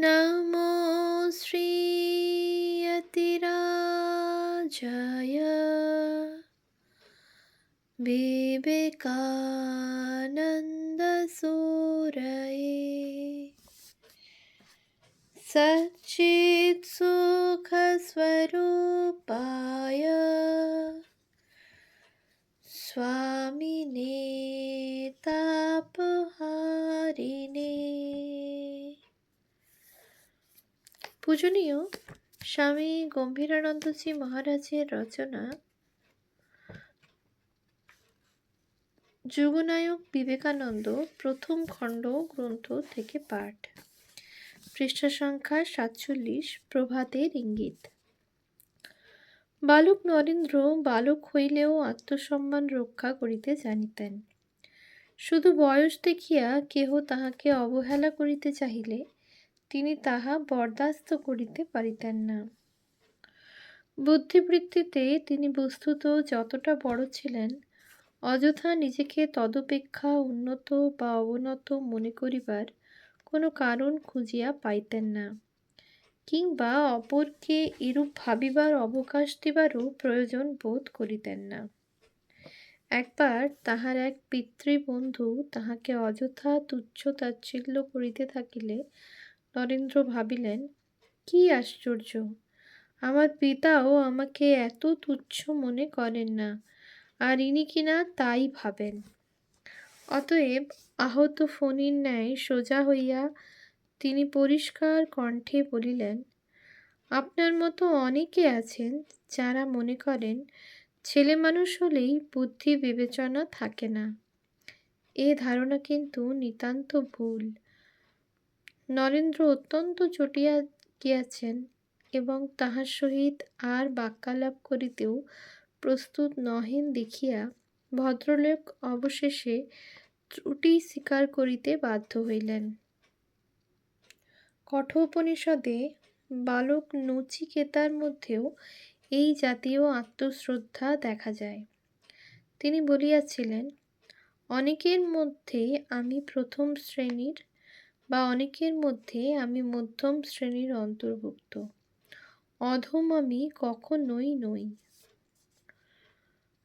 नमो श्रीयतिराजाय विवेकानन्दसूरये सच्चित्सुखस्वरूपाय स्वामिने तापहारिणे। পূজনীয় স্বামী গম্ভীরানন্দজি মহারাজের রচনা যুগনায়ক বিবেকানন্দ প্রথম খণ্ড গ্রন্থ থেকে পাঠ। পৃষ্ঠা সংখ্যা ৪৭। প্রভাতের ইঙ্গিত। বালক নরেন্দ্র বালক হইলেও আত্মসম্মান রক্ষা করিতে জানিতেন। শুধু বয়স দেখিয়া কেহ তাহাকে অবহেলা করিতে চাহিলে তিনি তাহা বরদাস্ত করিতে পারিতেন না। বুদ্ধিবৃত্তিতে তিনি বস্তুত যতটা বড় ছিলেন, অযথা নিজেকে তদপেক্ষা উন্নত বা অবনত মনে করিবার কোনো কারণ খুঁজিয়া পাইতেন না, কিংবা অপরকে এরূপ ভাবিবার অবকাশ দিবারও প্রয়োজন বোধ করিতেন না। একবার তাহার এক পিতৃবন্ধু তাহাকে অযথা তুচ্ছ-তাচ্ছিল্য করিতে থাকিলে নরেন্দ্র ভাবিলেন, কি আশ্চর্য, আমার পিতাও আমাকে এত তুচ্ছ মনে করেন না, আর ইনি কিনা তাই ভাবেন। অতএব আহত ফণীর ন্যায় সোজা হইয়া তিনি পরিষ্কার কণ্ঠে বলিলেন, আপনার মতো অনেকে আছেন যারা মনে করেন ছেলে মানুষ হলেই বুদ্ধি বিবেচনা থাকে না। এ ধারণা কিন্তু নিতান্ত ভুল। নরেন্দ্র অত্যন্ত চটিয়া গিয়াছেন এবং তাহার সহিত আর বাক্যালাপ করিতেও প্রস্তুত নহেন দেখিয়া ভদ্রলোক অবশেষে ত্রুটি স্বীকার করিতে বাধ্য হইলেন। কঠোপনিষদে বালক নচিকেতার মধ্যেও এই জাতীয় আত্মশ্রদ্ধা দেখা যায়। তিনি বলিয়াছিলেন, অনেকের মধ্যে আমি প্রথম শ্রেণীর বা অনেকের মধ্যে আমি মধ্যম শ্রেণীর অন্তর্ভুক্ত, অধম আমি কখনোই নই।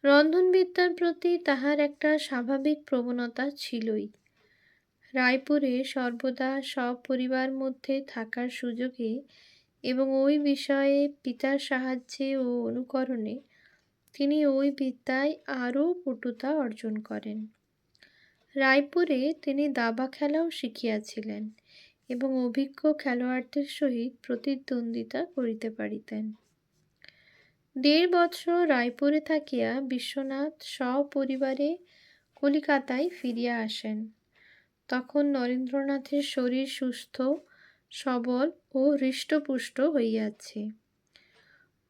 রন্ধনবিদ্যার প্রতি তাহার একটা স্বাভাবিক প্রবণতা ছিলই। রায়পুরে সর্বদা সপরিবার মধ্যে থাকার সুযোগে এবং ওই বিষয়ে পিতার সাহায্যে ও অনুকরণে তিনি ওই বিদ্যায় আরও পটুতা অর্জন করেন। রায়পুরে তিনি দাবা খেলাও শিখিয়াছিলেন এবং অভিজ্ঞ খেলোয়াড়দের সহিত প্রতিদ্বন্দ্বিতা করিতে পারিতেন। ১.৫ বৎসর রায়পুরে থাকিয়া বিশ্বনাথ সপরিবারে কলিকাতায় ফিরিয়া আসেন। তখন নরেন্দ্রনাথের শরীর সুস্থ সবল ও হৃষ্টপুষ্ট হইয়াছে,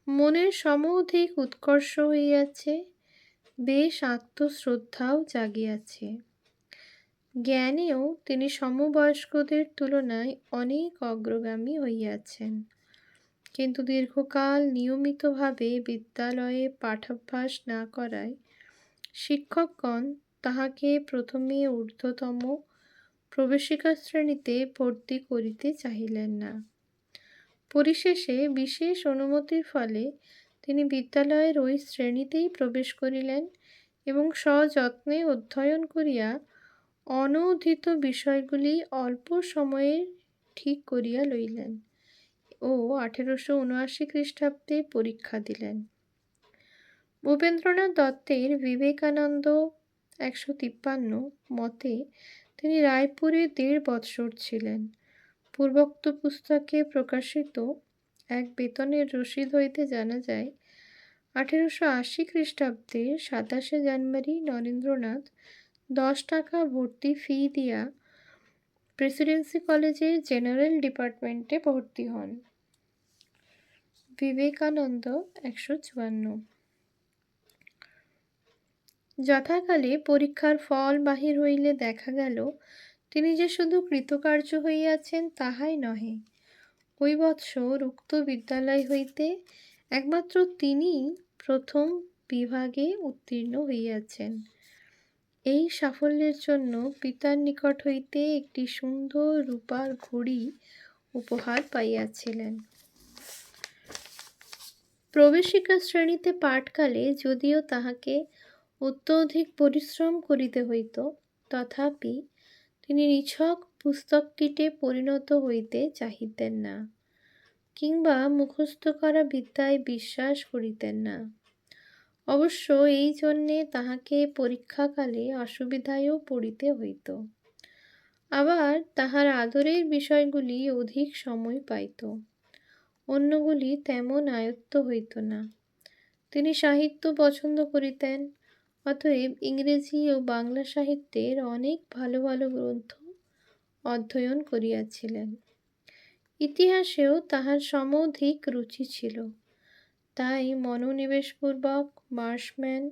মনের সমঅধিক উৎকর্ষ হইয়াছে, বেশ আত্মশ্রদ্ধাও জাগিয়াছে। জ্ঞানেও তিনি সমবয়স্কদের তুলনায় অনেক অগ্রগামী হইয়াছেন, কিন্তু দীর্ঘকাল নিয়মিতভাবে বিদ্যালয়ে পাঠাভ্যাস না করায় শিক্ষকগণ তাহাকে প্রথমে ঊর্ধ্বতম প্রবেশিকা শ্রেণীতে ভর্তি করিতে চাহিলেন না। পরিশেষে বিশেষ অনুমতির ফলে তিনি বিদ্যালয়ের ওই শ্রেণীতেই প্রবেশ করিলেন এবং সযত্নে অধ্যয়ন করিয়া অনূদিত বিষয়গুলি অল্প সময়ে ঠিক করিয়া লইলেন ও 1879 খ্রিস্টাব্দে পরীক্ষা দিলেন। ভূপেন্দ্রনাথ দত্তের বিবেকানন্দ 153 মতে তিনি রায়পুরে 1.5 বৎসর ছিলেন। পূর্বোক্ত পুস্তকে প্রকাশিত এক বেতনের রসিদ হইতে জানা যায়, 1880 খ্রিস্টাব্দে 27 জানুয়ারি নরেন্দ্রনাথ 10 টাকা ভর্তি ফি দিয়া প্রেসিডেন্সি কলেজের জেনারেল ডিপার্টমেন্টে ভর্তি হন। বিবেকানন্দ 154। যথাকালে পরীক্ষার ফল বাহির হইলে দেখা গেল তিনি যে শুধু কৃতকার্য হইয়াছেন তাহাই নহে, ওই বৎসর উক্ত বিদ্যালয় হইতে একমাত্র তিনিই প্রথম বিভাগে উত্তীর্ণ হইয়াছেন। এই সাফল্যের জন্য পিতার নিকট হইতে একটি সুন্দর রূপার ঘড়ি উপহার পাইয়াছিলেন। প্রবেশিকা শ্রেণীতে পাঠকালে যদিও তাহাকে অত্যধিক পরিশ্রম করিতে হইত, তথাপি তিনি নিছক পুস্তকটিতে পরিণত হইতে চাহিতেন না, কিংবা মুখস্থ করা বিদ্যায় বিশ্বাস করিতেন না। অবশ্য এই জন্যে তাহাকে পরীক্ষাকালে অসুবিধায়ও পড়িতে হইত। আবার তাহার আদরের বিষয়গুলি অধিক সময় পাইত, অন্যগুলি তেমন আয়ত্ত হইত না। তিনি সাহিত্য পছন্দ করিতেন, অতএব ইংরেজি ও বাংলা সাহিত্যের অনেক ভালো ভালো গ্রন্থ অধ্যয়ন করিয়াছিলেন। ইতিহাসেও তাহার সমধিক রুচি ছিল, তাই মনোনিবেশপূর্বক মার্শম্যান,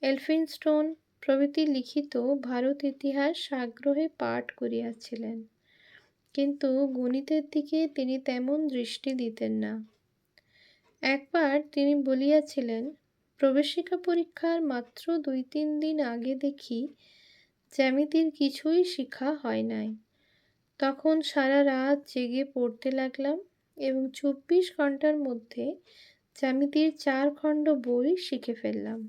এলফিনস্টোন প্রভৃতি লিখিত ভারত ইতিহাস আগ্রহে পাঠ করিয়াছিলেন, কিন্তু গণিতের দিকে তিনি তেমন দৃষ্টি দিতেন না। একবার তিনি বলিয়াছিলেন, প্রবেশিকা পরীক্ষার মাত্র 2-3 দিন আগে দেখি জ্যামিতির কিছুই শিখা হয় নাই। তখন সারা রাত জেগে পড়তে লাগলাম এবং 24 ঘন্টার মধ্যে জ্যামিতির 4 খণ্ড বই শিখে ফেললাম।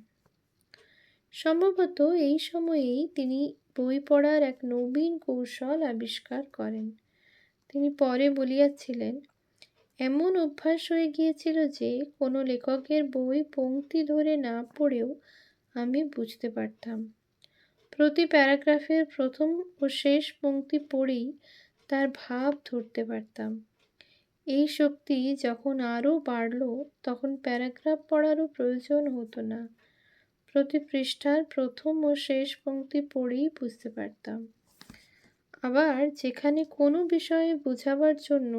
সম্ভবত এই সময়েই তিনি বই পড়ার এক নবীন কৌশল আবিষ্কার করেন। তিনি পরে বলিয়াছিলেন, এমন অভ্যাস হয়ে গিয়েছিল যে কোনো লেখকের বই পংক্তি ধরে না পড়েও আমি বুঝতে পারতাম। প্রতি প্যারাগ্রাফের প্রথম ও শেষ পংক্তি পড়েই তার ভাব ধরতে পারতাম। এই শক্তি যখন আরও বাড়ল, তখন প্যারাগ্রাফ পড়ারও প্রয়োজন হতো না। প্রতি পৃষ্ঠার প্রথম ও শেষ পংক্তি পড়েই বুঝতে পারতাম। আবার যেখানে কোনো বিষয়ে বোঝাবার জন্য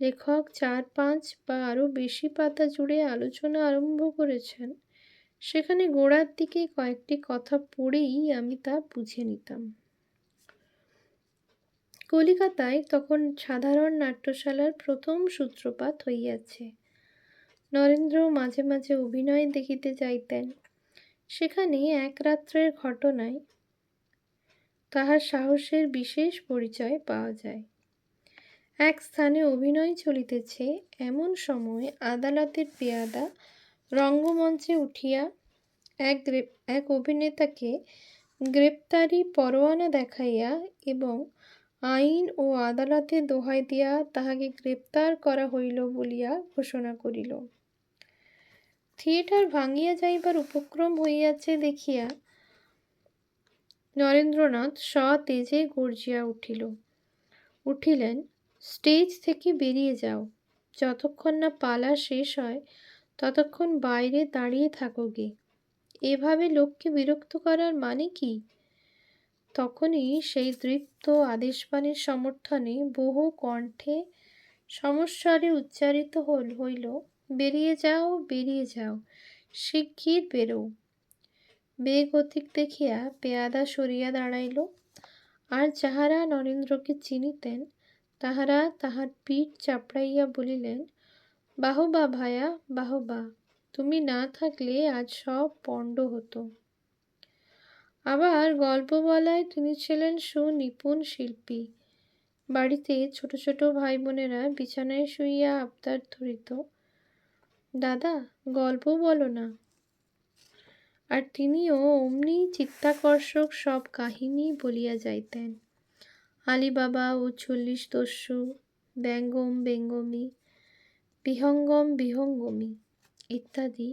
লেখক 4-5 বা আরও বেশি পাতা জুড়ে আলোচনা আরম্ভ করেছেন, সেখানে গোড়ার দিকে কয়েকটি কথা পড়েই আমি তা বুঝে নিতাম। কলিকাতায় তখন সাধারণ নাট্যশালার প্রথম সূত্রপাত হইয়াছে। নরেন্দ্র মাঝে মাঝে অভিনয় দেখিতে যাইতেন। সেখানে এক রাত্রের ঘটনায় তাহার সাহসের বিশেষ পরিচয় পাওয়া যায়। এক স্থানে অভিনয় চলিতেছে, এমন সময় আদালতের পেয়াদা রঙ্গমঞ্চে উঠিয়া এক অভিনেতাকে গ্রেপ্তারি পরোয়ানা দেখাইয়া এবং আইন ও আদালতে দোহাই দিয়া তাহাকে গ্রেপ্তার করা হইল বলিয়া ঘোষণা করিল। থিয়েটার ভাঙিয়া যাইবার উপক্রম হইয়াছে দেখিয়া নরেন্দ্রনাথ সতেজে গর্জিয়া উঠিলেন, স্টেজ থেকে বেরিয়ে যাও, যতক্ষণ না পালা শেষ হয় ততক্ষণ বাইরে দাঁড়িয়ে থাকো গে, এভাবে লোককে বিরক্ত করার মানে কি? তখনই সেই দৃপ্ত আদেশবাণীর সমর্থনে বহু কণ্ঠে সমস্বরে উচ্চারিত হইল, বেরিয়ে যাও, বেরিয়ে যাও, শিগগির বেরো। বেগ অধিক দেখিয়া পেয়াদা সরিয়া দাঁড়াইল, আর যাহারা নরেন্দ্রকে চিনিতেন তাহারা তাহার পিঠ চাপড়াইয়া বলিলেন, বাহবা ভায়া, বাহবা, তুমি না থাকলে আজ সব পণ্ড হতো। আবার গল্প বলায় তিনি ছিলেন সুনিপুণ শিল্পী। বাড়িতে ছোট ছোট ভাই বোনেরা বিছানায় শুইয়া আবদার ধরিত, দাদা গল্প বলো না, আর তিনিও অমনি চিত্তাকর্ষক সব কাহিনী বলিয়া যাইতেন। আলিবাবা ও 40 দস্যু, ব্যঙ্গম ব্যঙ্গমী, বিহঙ্গম বিহঙ্গমী ইত্যাদি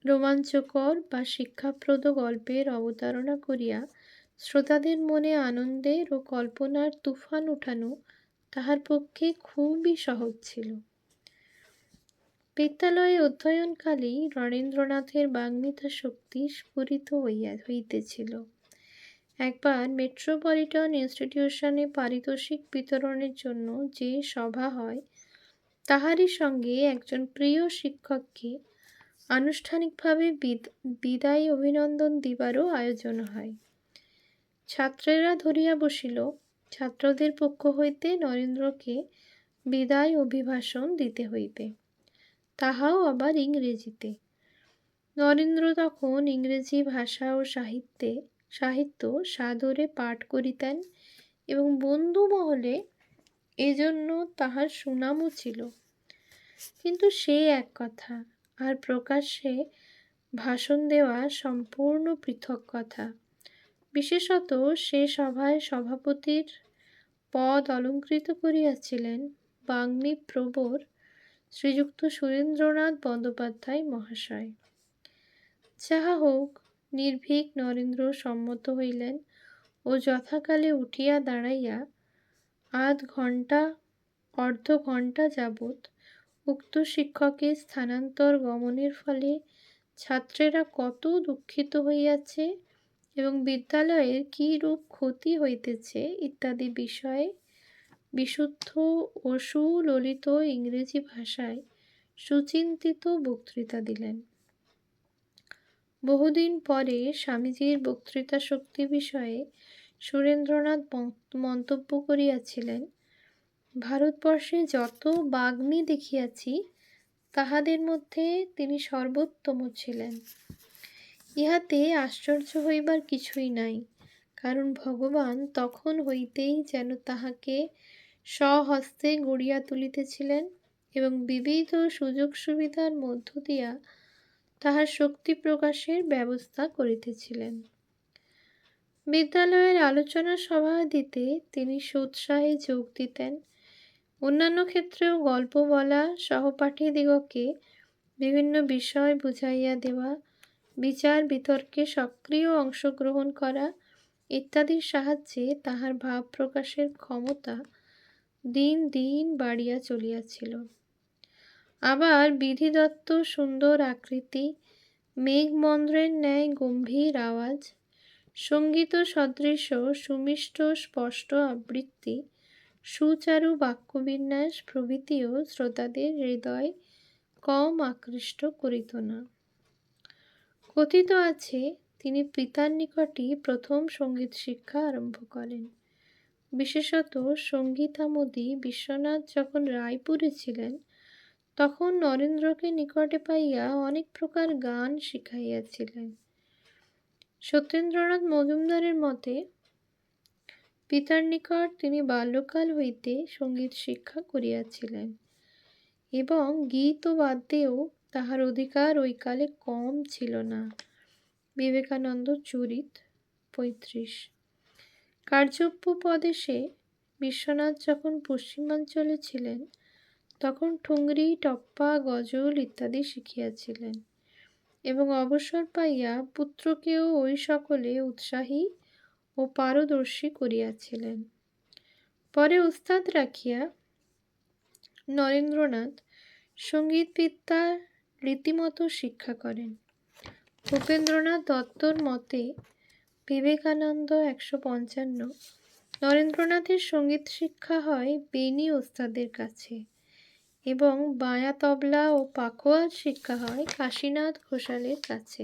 রোমাঞ্চকর বা শিক্ষাপ্রদ গল্পের অবতারণা করিয়া শ্রোতাদের মনে আনন্দের ও কল্পনার তুফান উঠানো তাহার পক্ষে খুবই সহজ ছিল। বিদ্যালয়ে অধ্যয়নকালেই নরেন্দ্রনাথের বাগ্মিতা শক্তি স্ফুরিত হইতেছিল। একবার মেট্রোপলিটন ইনস্টিটিউশনে পারিতোষিক বিতরণের জন্য যে সভা হয়, তাহারই সঙ্গে একজন প্রিয় শিক্ষককে আনুষ্ঠানিকভাবে বিদায় অভিনন্দন দিবারও আয়োজন হয়। ছাত্রেরা ধরিয়া বসিল, ছাত্রদের পক্ষ হইতে নরেন্দ্রকে বিদায় অভিভাষণ দিতে হইবে, তাহাও আবার ইংরেজিতে। নরেন্দ্র তখন ইংরেজি ভাষা ও সাহিত্য সাদরে পাঠ করিতেন এবং বন্ধু মহলে এজন্য তাহার সুনামও ছিল। কিন্তু সে এক কথা, আর প্রকাশ্যে ভাষণ দেওয়া সম্পূর্ণ পৃথক কথা। বিশেষত সে সভায় সভাপতির পদ অলঙ্কৃত করিয়াছিলেন বাগ্মী প্রবর শ্রীযুক্ত সুরেন্দ্রনাথ বন্দ্যোপাধ্যায় মহাশয়। যাহা হোক, নির্ভীক নরেন্দ্র সম্মত হইলেন ও যথাকালে উঠিয়া দাঁড়াইয়া অর্ধ ঘণ্টা যাবৎ উক্ত শিক্ষকের স্থানান্তর গমনের ফলে ছাত্রেরা কত দুঃখিত হইয়াছে এবং বিদ্যালয়ের কী রূপ ক্ষতি হইতেছে ইত্যাদি বিষয়ে বিশুদ্ধ ও সুললিত ইংরেজি ভাষায় সুচিন্তিত বক্তৃতা দিলেন। বহুদিন পরে স্বামীজীর বক্তৃতা শক্তি বিষয়ে সুরেন্দ্রনাথ মন্তব্য করিয়াছিলেন, ভারতবর্ষে যত বাগ্মী দেখিয়াছি তাহাদের মধ্যে তিনি সর্বোত্তম ছিলেন। ইহাতে আশ্চর্য হইবার কিছুই নাই, কারণ ভগবান তখন হইতেই যেন তাহাকে স্বহস্তে গড়িয়া তুলিতেছিলেন এবং বিবিধ সুযোগ সুবিধার মধ্য দিয়া তাহার শক্তি প্রকাশের ব্যবস্থা করিতেছিলেন। বিদ্যালয়ের আলোচনা সভাদিতে তিনি সোৎসাহে যোগ দিতেন। অন্যান্য ক্ষেত্রেও গল্প বলা, সহপাঠীদিগকে বিভিন্ন বিষয় বুঝাইয়া দেওয়া, বিচার বিতর্কে সক্রিয় অংশগ্রহণ করা ইত্যাদির সাহায্যে তাহার ভাব প্রকাশের ক্ষমতা দিন দিন বাড়িয়া চলিয়াছিল। আবার বিধিদত্ত সুন্দর আকৃতি, মেঘমন্দ্রের ন্যায় গম্ভীর আওয়াজ, সঙ্গীত সদৃশ সুমিষ্ট স্পষ্ট আবৃত্তি, সুচারু বাক্যবিন্যাস প্রভৃতিও শ্রোতাদের হৃদয় কম আকৃষ্ট করিত না। কথিত আছে, তিনি পিতার নিকটই প্রথম সঙ্গীত শিক্ষা আরম্ভ করেন। বিশেষত সঙ্গীতামোদী বিশ্বনাথ যখন রায়পুরে ছিলেন, তখন নরেন্দ্রকে নিকটে পাইয়া অনেক প্রকার গান শিখাইয়াছিলেন। সত্যেন্দ্রনাথ মজুমদারের মতে, পিতার নিকট তিনি বাল্যকাল হইতে সঙ্গীত শিক্ষা করিয়াছিলেন এবং গীত ও বাদ্যেও তাহার অধিকার ওই কালে কম ছিল না। বিবেকানন্দ চরিত ৩৫। কার্যোপদেশে বিশ্বনাথ যখন পশ্চিমাঞ্চলে ছিলেন, তখন ঠুংরি, টপ্পা, গজল ইত্যাদি শিখিয়াছিলেন এবং অবসর পাইয়া পুত্রকেও ওই সকলে উৎসাহী ও পারদর্শী করিয়াছিলেন। পরে ওস্তাদ রাখিয়া নরেন্দ্রনাথ সঙ্গীত বিদ্যা রীতিমতো শিক্ষা করেন। ভূপেন্দ্রনাথ দত্তর মতে, বিবেকানন্দ ১৫৫, নরেন্দ্রনাথের সঙ্গীত শিক্ষা হয় বেনি ওস্তাদের কাছে এবং বায়া তবলা ও পাখোয়াজ শিক্ষা হয় কাশীনাথ ঘোষালের কাছে।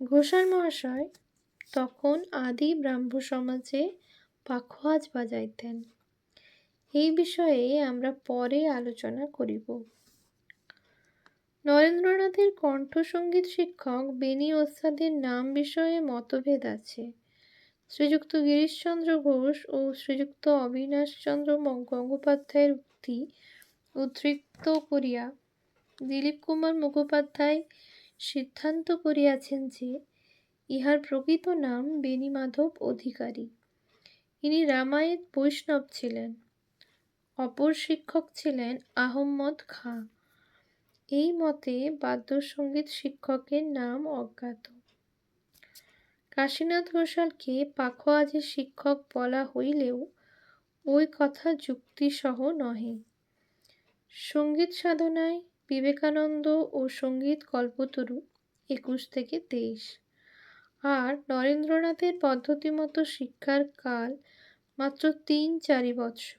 ঘোষাল মহাশয় তখন আদি ব্রাহ্ম সমাজে পাখোয়াজ বাজাইতেন। এই বিষয়ে আমরা পরে আলোচনা করিব। নরেন্দ্রনাথের কণ্ঠসঙ্গীত শিক্ষক বেনি ওস্তাদের নাম বিষয়ে মতভেদ আছে। শ্রীযুক্ত গিরিশচন্দ্র ঘোষ ও শ্রীযুক্ত অবিনাশচন্দ্র গঙ্গোপাধ্যায়ের উক্তি উদ্ধৃত করিয়া দিলীপ কুমার মুখোপাধ্যায় সিদ্ধান্ত করিয়াছেন যে ইহার প্রকৃত নাম বেণীমাধব অধিকারী। ইনি রামায়ত বৈষ্ণব ছিলেন। অপর শিক্ষক ছিলেন আহম্মদ খাঁ। এই মতে বাদ্যসঙ্গীত শিক্ষকের নাম অজ্ঞাত। কাশীনাথ ঘোষালকে পাখোয়াজের শিক্ষক বলা হইলেও ওই কথা যুক্তিসহ নহে। সঙ্গীত সাধনায় বিবেকানন্দ ও সঙ্গীত কল্পতরু ২১-২৩, আর নরেন্দ্রনাথের পদ্ধতিমতো শিক্ষার কাল মাত্র ৩-৪ বৎসর,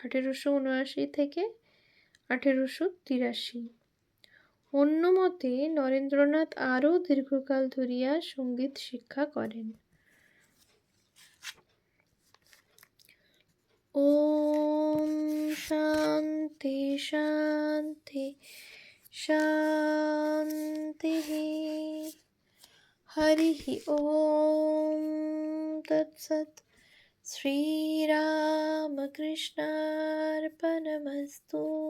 ১৮৭৯-১৮৮৩। অন্য মতে নরেন্দ্রনাথ আরও দীর্ঘকাল ধরিয়া সঙ্গীত শিক্ষা করেন। ওম শান্তি শান্তি শান্তি। হরি ওম তৎসৎ। শ্রীরামকৃষ্ণার্পণমস্তু।